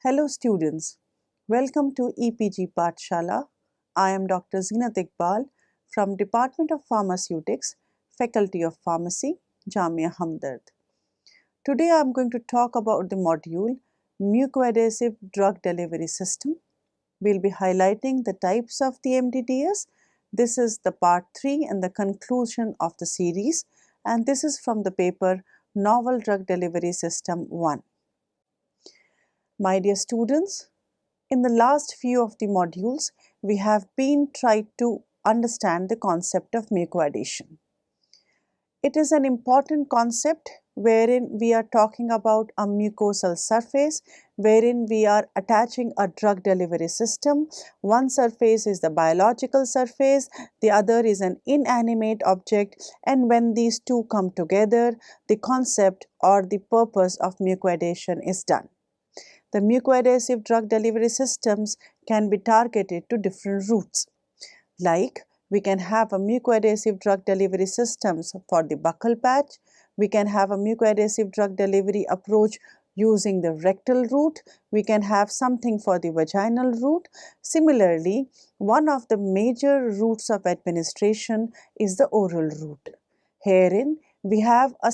Hello students, welcome to EPG Pathshala. I am Dr. Zinat Iqbal from Department of Pharmaceutics, Faculty of Pharmacy, Jamia Hamdard. Today I am going to talk about the module Mucoadhesive Drug Delivery System. We'll be highlighting the types of the MDDS. This is the part 3 and the conclusion of the series, and this is from the paper Novel Drug Delivery System 1. My dear students, in the last few of the modules, we have been trying to understand the concept of mucoidation. It is an important concept wherein we are talking about a mucosal surface, wherein we are attaching a drug delivery system. One surface is the biological surface, the other is an inanimate object, and when these two come together, the concept or the purpose of mucoidation is done. The mucoadhesive drug delivery systems can be targeted to different routes. Like, we can have a mucoadhesive drug delivery systems for the buccal patch. We can have a mucoadhesive drug delivery approach using the rectal route. We can have something for the vaginal route. Similarly, one of the major routes of administration is the oral route. Herein, we have a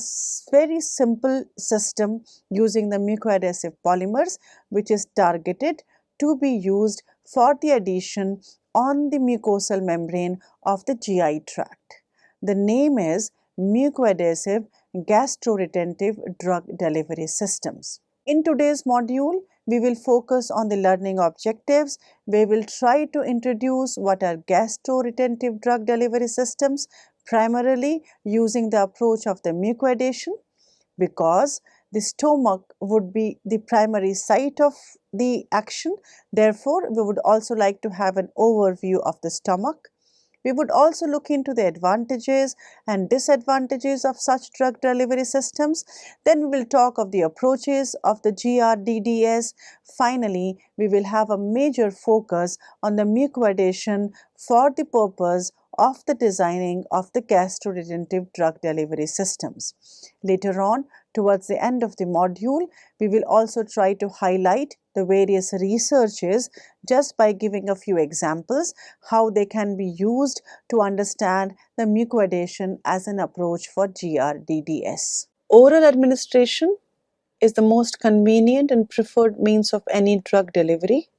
very simple system using the mucoadhesive polymers, which is targeted to be used for the adhesion on the mucosal membrane of the GI tract. The name is mucoadhesive gastroretentive drug delivery systems. In today's module, we will focus on the learning objectives. We will try to introduce what are gastroretentive drug delivery systems, primarily using the approach of the mucoidation, because the stomach would be the primary site of the action. Therefore, we would also like to have an overview of the stomach. We would also look into the advantages and disadvantages of such drug delivery systems. Then we will talk of the approaches of the GRDDS. Finally, we will have a major focus on the mucoidation for the purpose of the designing of the gastroretentive drug delivery systems. Later on, towards the end of the module, we will also try to highlight the various researches just by giving a few examples how they can be used to understand the mucoidation as an approach for GRDDS. Oral administration is the most convenient and preferred means of any drug delivery,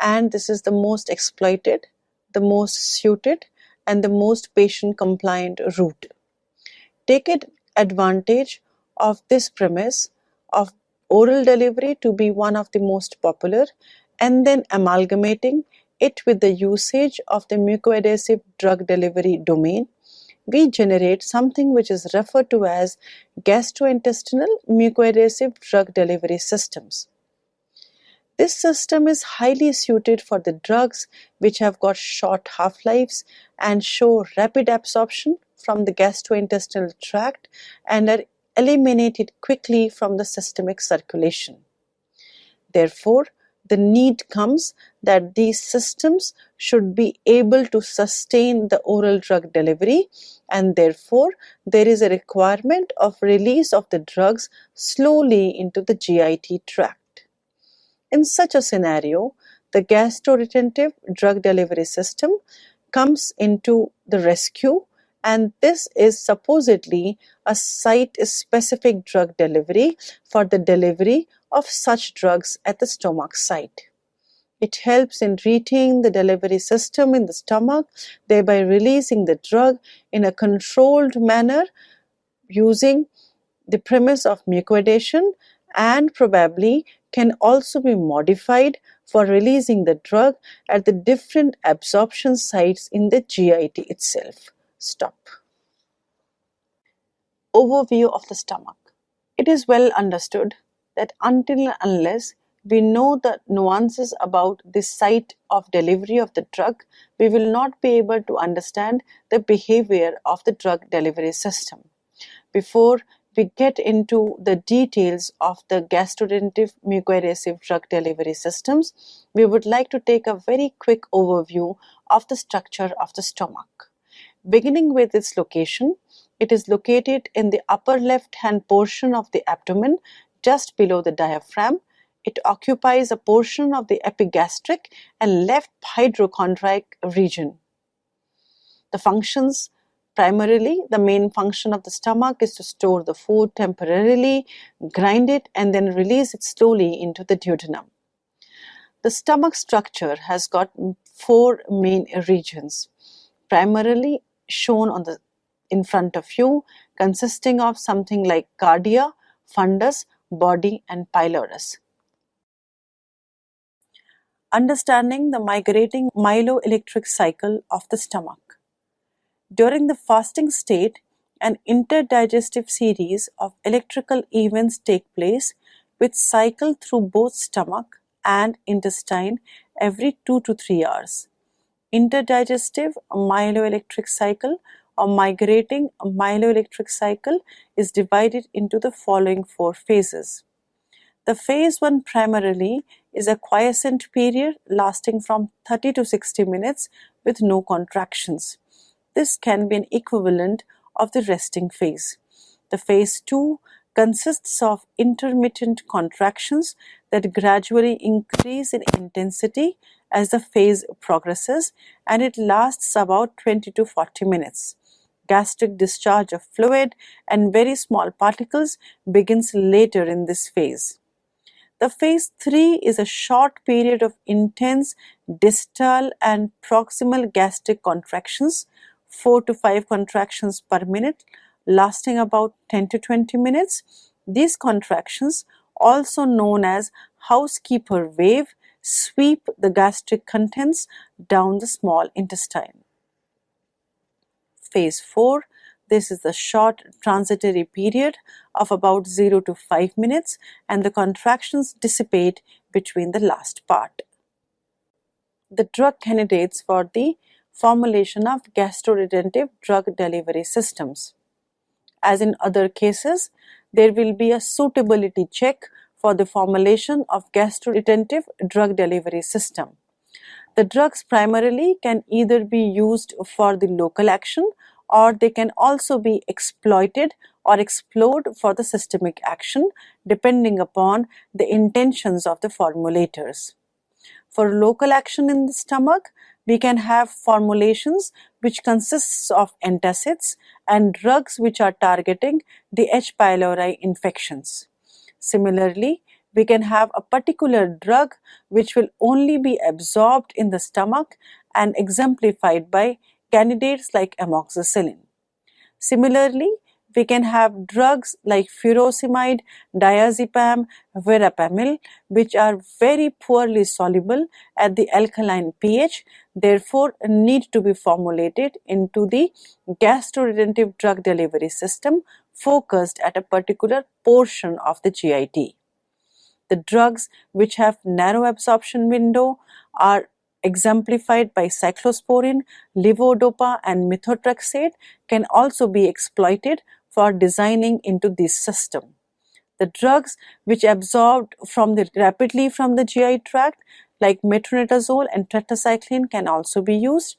and this is the most exploited, the most suited, and the most patient compliant route. Take advantage of this premise of oral delivery to be one of the most popular, and then amalgamating it with the usage of the mucoadhesive drug delivery domain, we generate something which is referred to as gastrointestinal mucoadhesive drug delivery systems. This system is highly suited for the drugs which have got short half-lives and show rapid absorption from the gastrointestinal tract and are eliminated quickly from the systemic circulation. Therefore, the need comes that these systems should be able to sustain the oral drug delivery, and therefore there is a requirement of release of the drugs slowly into the GIT tract. In such a scenario, the gastroretentive drug delivery system comes into the rescue, and this is supposedly a site-specific drug delivery for the delivery of such drugs at the stomach site. It helps in retaining the delivery system in the stomach, thereby releasing the drug in a controlled manner using the premise of mucoidation, and probably can also be modified for releasing the drug at the different absorption sites in the GIT itself. Stop. Overview of the stomach. It is well understood that until and unless we know the nuances about the site of delivery of the drug, we will not be able to understand the behavior of the drug delivery system. Before we get into the details of the gastroretentive mucoadhesive drug delivery systems, we would like to take a very quick overview of the structure of the stomach. Beginning with its location, it is located in the upper left-hand portion of the abdomen, just below the diaphragm. It occupies a portion of the epigastric and left hypochondriac region. The functions primarily, the main function of the stomach is to store the food temporarily, grind it, and then release it slowly into the duodenum. The stomach structure has got four main regions, primarily shown on the in front of you, consisting of something like cardia, fundus, body, and pylorus. Understanding the migrating myeloelectric cycle of the stomach. During the fasting state, an interdigestive series of electrical events take place which cycle through both stomach and intestine every 2 to 3 hours. Interdigestive myeloelectric cycle or migrating myeloelectric cycle is divided into the following four phases. The phase 1 primarily is a quiescent period lasting from 30 to 60 minutes with no contractions. This can be an equivalent of the resting phase. The phase 2 consists of intermittent contractions that gradually increase in intensity as the phase progresses, and it lasts about 20 to 40 minutes. Gastric discharge of fluid and very small particles begins later in this phase. The phase 3 is a short period of intense distal and proximal gastric contractions, 4 to 5 contractions per minute, lasting about 10 to 20 minutes. These contractions, also known as housekeeper wave, sweep the gastric contents down the small intestine. Phase 4. This is the short transitory period of about 0 to 5 minutes, and the contractions dissipate between the last part. The drug candidates for the formulation of gastroretentive drug delivery systems. As in other cases, there will be a suitability check for the formulation of gastroretentive drug delivery system. The drugs primarily can either be used for the local action, or they can also be exploited or explored for the systemic action depending upon the intentions of the formulators. For local action in the stomach, we can have formulations which consists of antacids and drugs which are targeting the H. pylori infections. Similarly, we can have a particular drug which will only be absorbed in the stomach and exemplified by candidates like amoxicillin. Similarly, we can have drugs like furosemide, diazepam, verapamil, which are very poorly soluble at the alkaline pH, therefore need to be formulated into the gastroretentive drug delivery system focused at a particular portion of the GIT. The drugs which have narrow absorption window are exemplified by cyclosporin, levodopa, and methotrexate can also be exploited for designing into this system. The drugs which absorbed rapidly from the GI tract like metronidazole and tetracycline can also be used.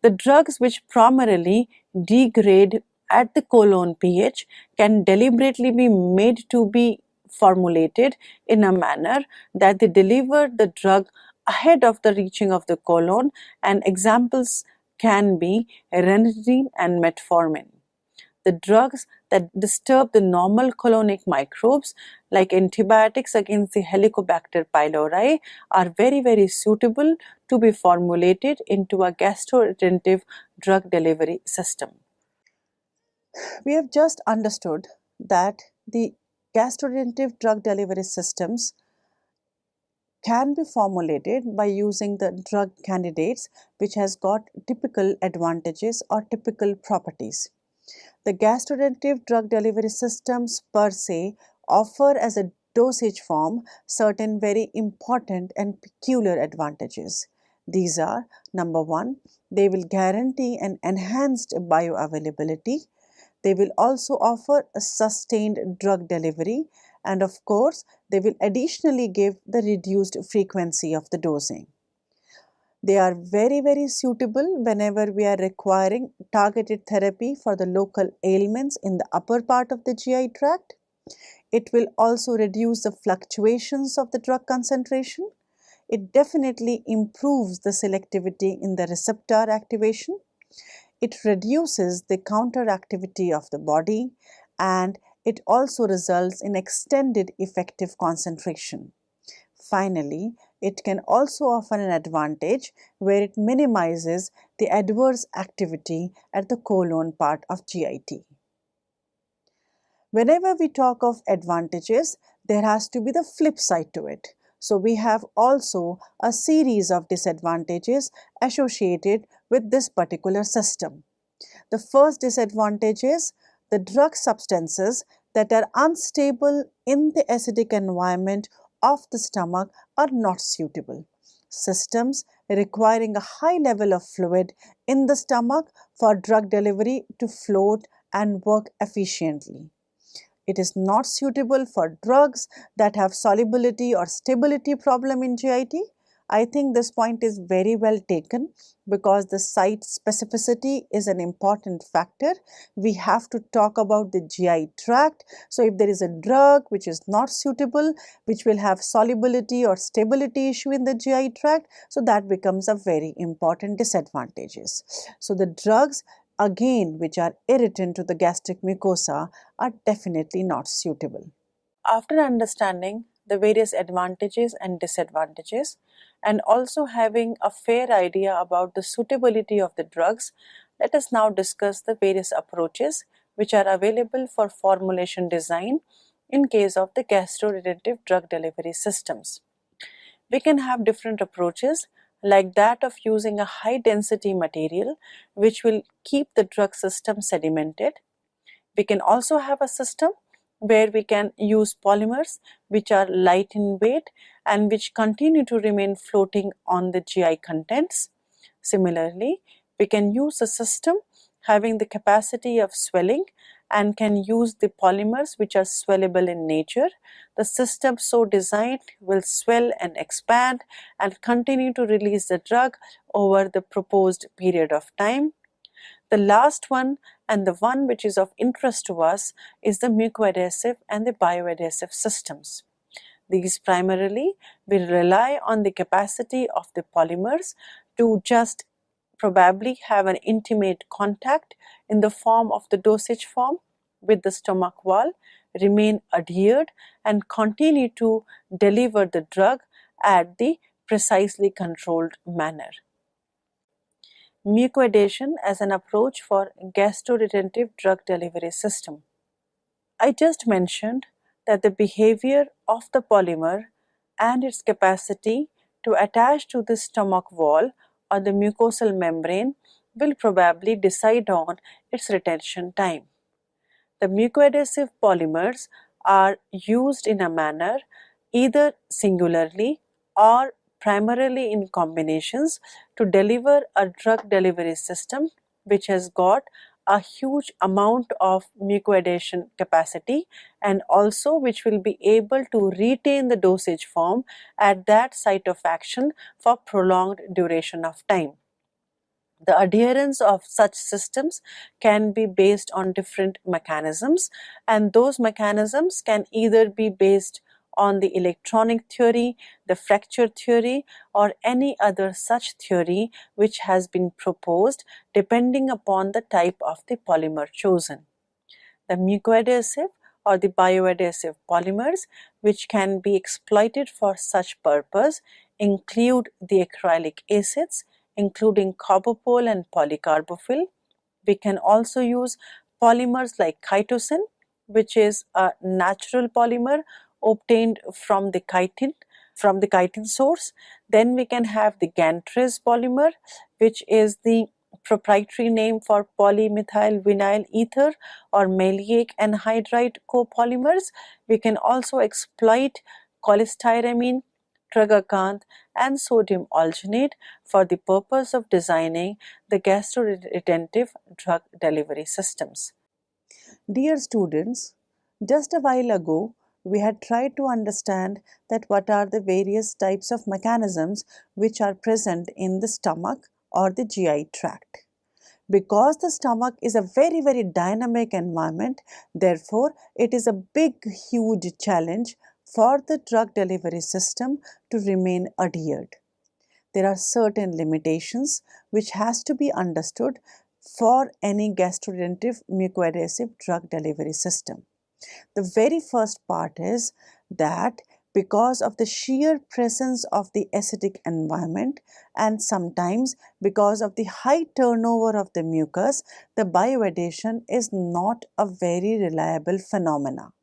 The drugs which primarily degrade at the colon pH can deliberately be made to be formulated in a manner that they deliver the drug ahead of the reaching of the colon, and examples can be ranitidine and metformin. The drugs that disturb the normal colonic microbes like antibiotics against the Helicobacter pylori are very suitable to be formulated into a gastroretentive drug delivery system. We have just understood that the gastroretentive drug delivery systems can be formulated by using the drug candidates which has got typical advantages or typical properties. The gastroretentive drug delivery systems per se offer as a dosage form certain very important and peculiar advantages. These are: number one, they will guarantee an enhanced bioavailability. They will also offer a sustained drug delivery, and of course, they will additionally give the reduced frequency of the dosing. They are very suitable whenever we are requiring targeted therapy for the local ailments in the upper part of the GI tract. It will also reduce the fluctuations of the drug concentration. It definitely improves the selectivity in the receptor activation. It reduces the counteractivity of the body, and it also results in extended effective concentration. Finally, it can also offer an advantage where it minimizes the adverse activity at the colon part of GIT. Whenever we talk of advantages, there has to be the flip side to it. So we have also a series of disadvantages associated with this particular system. The first disadvantage is the drug substances that are unstable in the acidic environment of the stomach are not suitable. Systems requiring a high level of fluid in the stomach for drug delivery to float and work efficiently. It is not suitable for drugs that have solubility or stability problem in GIT. I think this point is very well taken because the site specificity is an important factor. We have to talk about the GI tract. So if there is a drug which is not suitable, which will have solubility or stability issue in the GI tract, so that becomes a very important disadvantages. So the drugs again which are irritant to the gastric mucosa are definitely not suitable. After understanding the various advantages and disadvantages and also having a fair idea about the suitability of the drugs, let us now discuss the various approaches which are available for formulation design in case of the gastroretentive drug delivery systems. We can have different approaches like that of using a high density material which will keep the drug system sedimented. We can also have a system where we can use polymers which are light in weight and which continue to remain floating on the GI contents. Similarly, we can use a system having the capacity of swelling and can use the polymers which are swellable in nature. The system so designed will swell and expand and continue to release the drug over the proposed period of time. The last one and the one which is of interest to us is the mucoadhesive and the bioadhesive systems. These primarily will rely on the capacity of the polymers to just probably have an intimate contact in the form of the dosage form with the stomach wall, remain adhered and continue to deliver the drug at the precisely controlled manner. Mucoidation as an approach for gastroretentive drug delivery system. I just mentioned that the behavior of the polymer and its capacity to attach to the stomach wall or the mucosal membrane will probably decide on its retention time. The mucoadhesive polymers are used in a manner either singularly or primarily in combinations to deliver a drug delivery system which has got a huge amount of mucoadhesion capacity and also which will be able to retain the dosage form at that site of action for prolonged duration of time. The adherence of such systems can be based on different mechanisms, and those mechanisms can either be based on the electronic theory, the fracture theory, or any other such theory which has been proposed depending upon the type of the polymer chosen. The mucoadhesive or the bioadhesive polymers which can be exploited for such purpose include the acrylic acids, including carbopol and polycarbophil. We can also use polymers like chitosan, which is a natural polymer obtained from the chitin source. Then we can have the gantrez polymer, which is the proprietary name for polymethyl vinyl ether or maleic anhydride copolymers. We can also exploit cholestyramine, tragacanth and sodium alginate for the purpose of designing the gastroretentive drug delivery systems. Dear students, just a while ago we had tried to understand that what are the various types of mechanisms which are present in the stomach or the GI tract. Because the stomach is a very dynamic environment, therefore it is a big huge challenge for the drug delivery system to remain adhered. There are certain limitations which has to be understood for any gastroretentive mucoadhesive drug delivery system. The very first part is that because of the sheer presence of the acidic environment and sometimes because of the high turnover of the mucus, the bioadhesion is not a very reliable phenomena.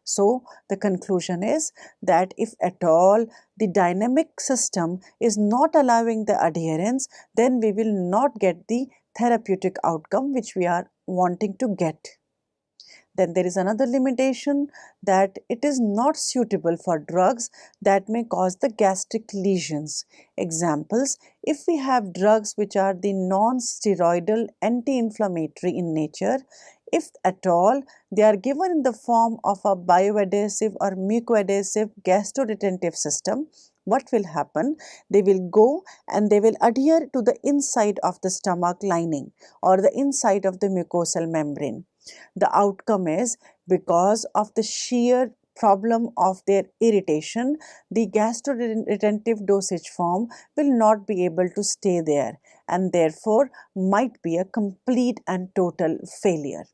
So, the conclusion is that if at all the dynamic system is not allowing the adherence, then we will not get the therapeutic outcome which we are wanting to get. Then there is another limitation that it is not suitable for drugs that may cause the gastric lesions. Examples, if we have drugs which are the non-steroidal anti-inflammatory in nature, if at all they are given in the form of a bioadhesive or mucoadhesive gastroretentive system, what will happen? They will go and they will adhere to the inside of the stomach lining or the inside of the mucosal membrane. The outcome is because of the sheer problem of their irritation, the gastroretentive dosage form will not be able to stay there and therefore might be a complete and total failure.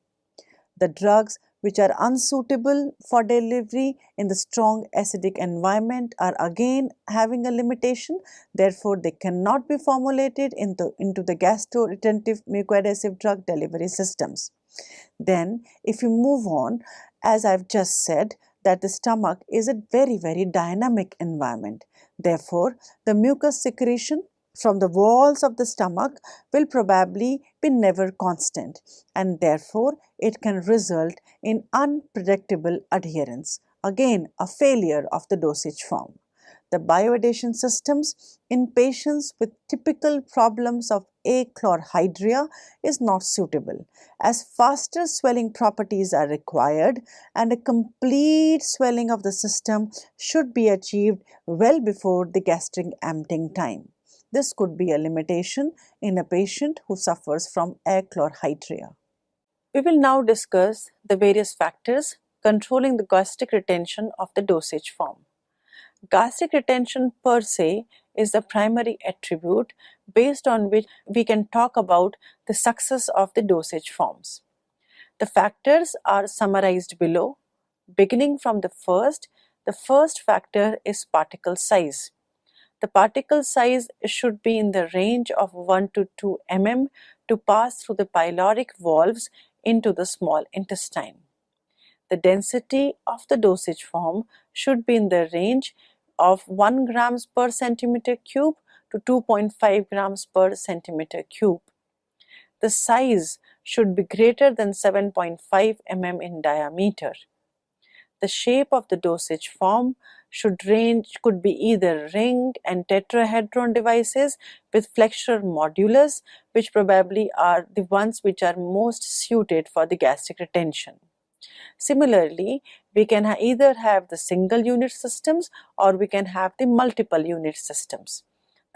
The drugs which are unsuitable for delivery in the strong acidic environment are again having a limitation, therefore they cannot be formulated into the gastroretentive mucoadhesive drug delivery systems. Then if you move on, as I've just said, that the stomach is a very dynamic environment. Therefore, the mucus secretion from the walls of the stomach will probably be never constant and therefore it can result in unpredictable adherence. Again, a failure of the dosage form. The bioadhesion systems in patients with typical problems of achlorhydria is not suitable, as faster swelling properties are required and a complete swelling of the system should be achieved well before the gastric emptying time. This could be a limitation in a patient who suffers from achlorhydria. We will now discuss the various factors controlling the gastric retention of the dosage form. Gastric retention per se is the primary attribute based on which we can talk about the success of the dosage forms. The factors are summarized below. Beginning from the first factor is particle size. The particle size should be in the range of 1 to 2 mm to pass through the pyloric valves into the small intestine. The density of the dosage form should be in the range of 1 grams per centimeter cube to 2.5 grams per centimeter cube. The size should be greater than 7.5 mm in diameter. The shape of the dosage form could be either ring and tetrahedron devices with flexural modulus, which probably are the ones which are most suited for the gastric retention. Similarly, we can either have the single unit systems or we can have the multiple unit systems.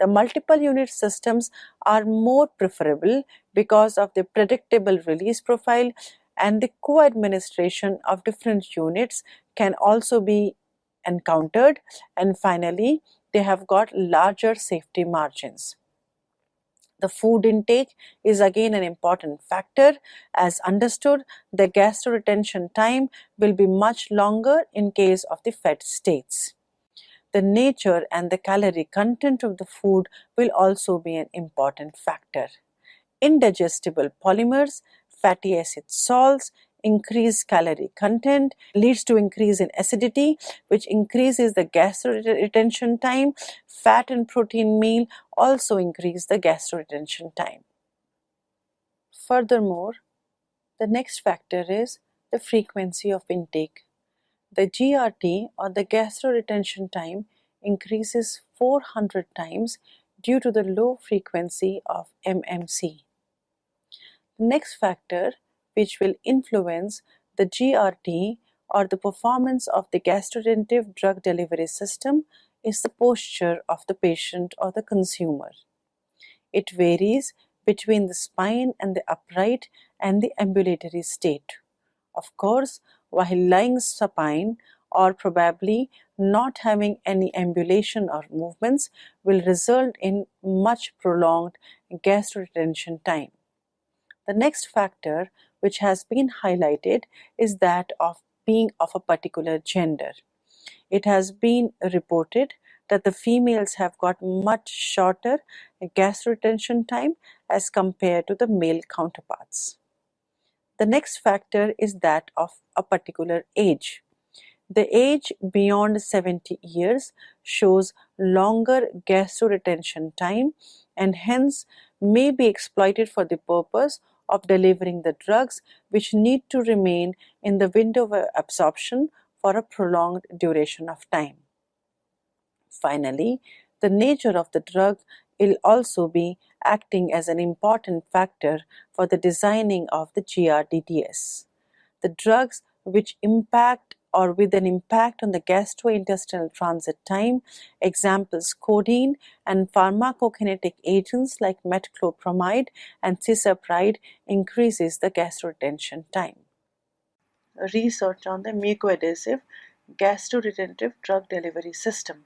The multiple unit systems are more preferable because of the predictable release profile, and the co-administration of different units can also be encountered, and finally they have got larger safety margins. The food intake is again an important factor. As understood, the gastroretention time will be much longer in case of the fed states. The nature and the calorie content of the food will also be an important factor. Indigestible polymers, fatty acid salts, increased calorie content leads to increase in acidity, which increases the gastroretention time. Fat and protein meal also increase the gastroretention time. Furthermore, the next factor is the frequency of intake. The GRT or the gastroretention time increases 400 times due to the low frequency of MMC. The next factor which will influence the GRT or the performance of the gastroretentive drug delivery system is the posture of the patient or the consumer. It varies between the spine and the upright and the ambulatory state. Of course, while lying supine or probably not having any ambulation or movements will result in much prolonged gastroretention time. The next factor which has been highlighted is that of being of a particular gender. It has been reported that the females have got much shorter gastroretention time as compared to the male counterparts. The next factor is that of a particular age. The age beyond 70 years shows longer gastroretention time and hence may be exploited for the purpose of delivering the drugs which need to remain in the window of absorption for a prolonged duration of time. Finally, the nature of the drug will also be acting as an important factor for the designing of the GRDDS. The drugs which impact or with an impact on the gastrointestinal transit time, examples codeine and pharmacokinetic agents like metoclopramide and cisapride increases the gastroretention time. Research on the mucoadhesive gastroretentive drug delivery system.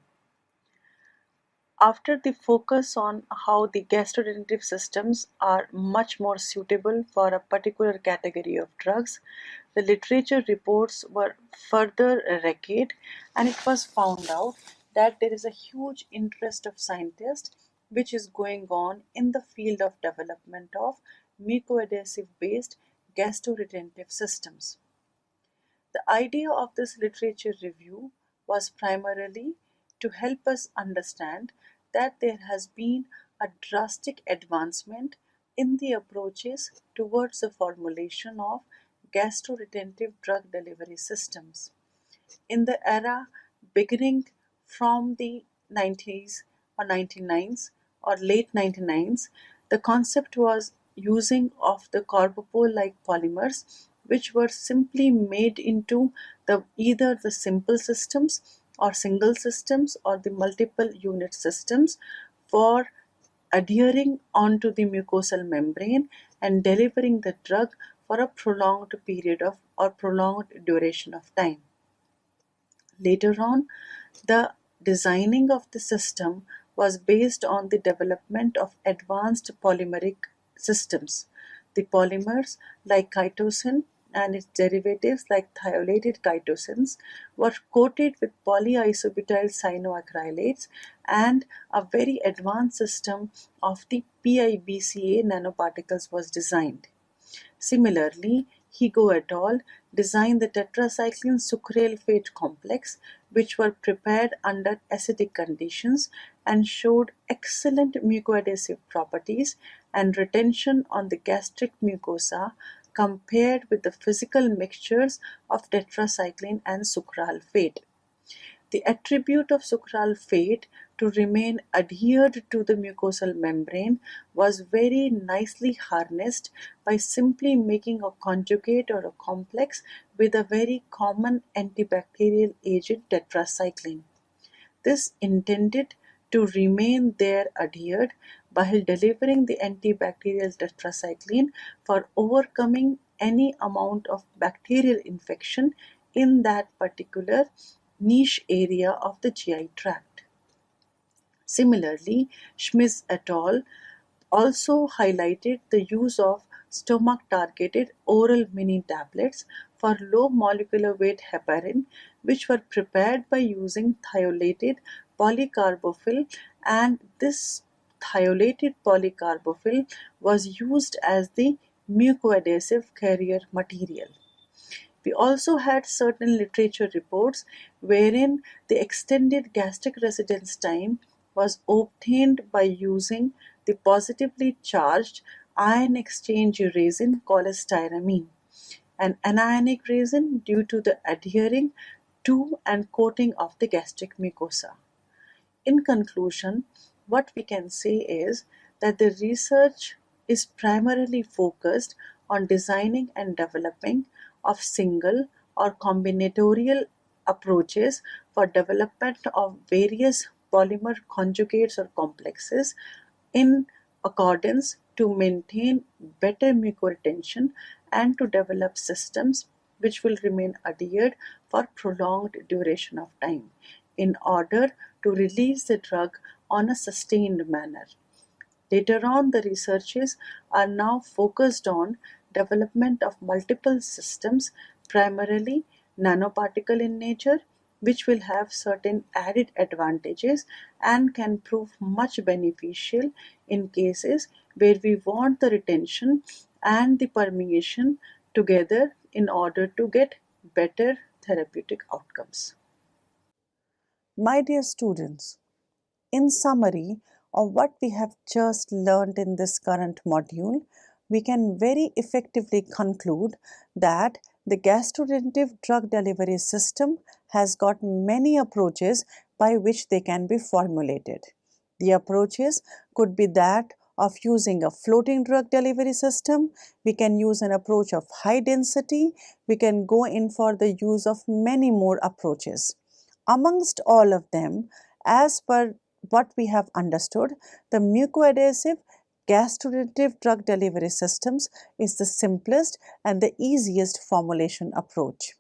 After the focus on how the gastroretentive systems are much more suitable for a particular category of drugs, the literature reports were further recced and it was found out that there is a huge interest of scientists which is going on in the field of development of mucoadhesive based gastroretentive systems. The idea of this literature review was primarily to help us understand that there has been a drastic advancement in the approaches towards the formulation of gastroretentive drug delivery systems. In the era beginning from the 90s or 99s or late 99s, the concept was using of the carbopole-like polymers which were simply made into either the simple systems or single systems or the multiple unit systems for adhering onto the mucosal membrane and delivering the drug for a prolonged period of or prolonged duration of time. Later on, the designing of the system was based on the development of advanced polymeric systems. The polymers like chitosan and its derivatives like thiolated chitosans were coated with polyisobutyl cyanoacrylates and a very advanced system of the PIBCA nanoparticles was designed. Similarly, Higo et al. Designed the tetracycline sucralfate complex, which were prepared under acidic conditions and showed excellent mucoadhesive properties and retention on the gastric mucosa compared with the physical mixtures of tetracycline and sucralfate. The attribute of sucralfate to remain adhered to the mucosal membrane was very nicely harnessed by simply making a conjugate or a complex with a very common antibacterial agent tetracycline. This intended to remain there adhered while delivering the antibacterial tetracycline for overcoming any amount of bacterial infection in that particular niche area of the GI tract. Similarly, Schmitz et al. Also highlighted the use of stomach-targeted oral mini tablets for low molecular weight heparin, which were prepared by using thiolated polycarbophil, and this thiolated polycarbophil was used as the mucoadhesive carrier material. We also had certain literature reports wherein the extended gastric residence time was obtained by using the positively charged ion exchange resin cholestyramine, an anionic resin due to the adhering to and coating of the gastric mucosa. In conclusion, what we can say is that the research is primarily focused on designing and developing of single or combinatorial approaches for development of various polymer conjugates or complexes in accordance to maintain better mucoretention and to develop systems which will remain adhered for prolonged duration of time in order to release the drug on a sustained manner. Later on, the researches are now focused on development of multiple systems, primarily nanoparticle in nature, which will have certain added advantages and can prove much beneficial in cases where we want the retention and the permeation together in order to get better therapeutic outcomes. My dear students, in summary of what we have just learned in this current module, we can very effectively conclude that the gastroretentive drug delivery system has got many approaches by which they can be formulated. The approaches could be that of using a floating drug delivery system. We can use an approach of high density. We can go in for the use of many more approaches. Amongst all of them, as per what we have understood, the mucoadhesive gastroretentive drug delivery systems is the simplest and the easiest formulation approach.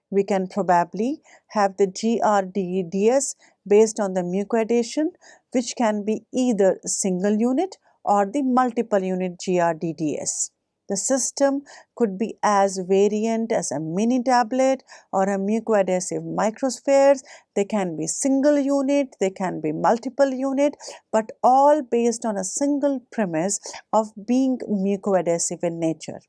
We can probably have the GRDDS based on the mucoidation, which can be either single unit or the multiple unit GRDDS. The system could be as variant as a mini tablet or a mucoadhesive microspheres. They can be single unit, they can be multiple unit, but all based on a single premise of being mucoadhesive in nature.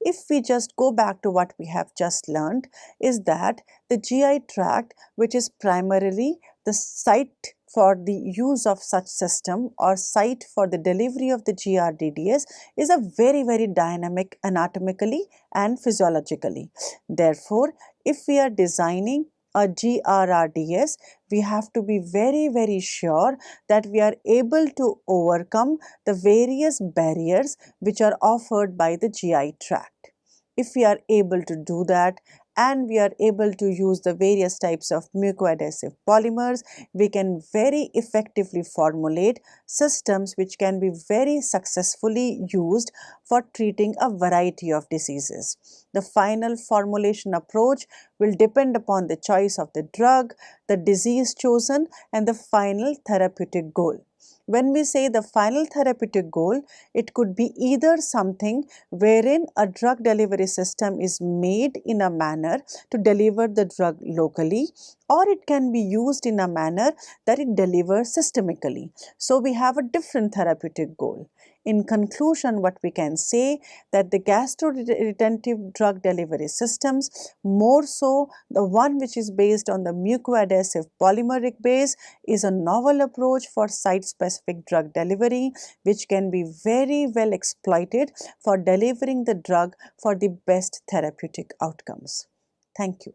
If we just go back to what we have just learned, is that the GI tract, which is primarily the site for the use of such system or site for the delivery of the GRDDS, is a very dynamic anatomically and physiologically. Therefore, if we are designing a GRRDS, we have to be very sure that we are able to overcome the various barriers which are offered by the GI tract. If we are able to do that and we are able to use the various types of mucoadhesive polymers, we can very effectively formulate systems which can be very successfully used for treating a variety of diseases. The final formulation approach will depend upon the choice of the drug, the disease chosen, and the final therapeutic goal. When we say the final therapeutic goal, it could be either something wherein a drug delivery system is made in a manner to deliver the drug locally, or it can be used in a manner that it delivers systemically. So we have a different therapeutic goal. In conclusion, what we can say that the gastroretentive drug delivery systems, more so the one which is based on the mucoadhesive polymeric base, is a novel approach for site-specific drug delivery, which can be very well exploited for delivering the drug for the best therapeutic outcomes. Thank you.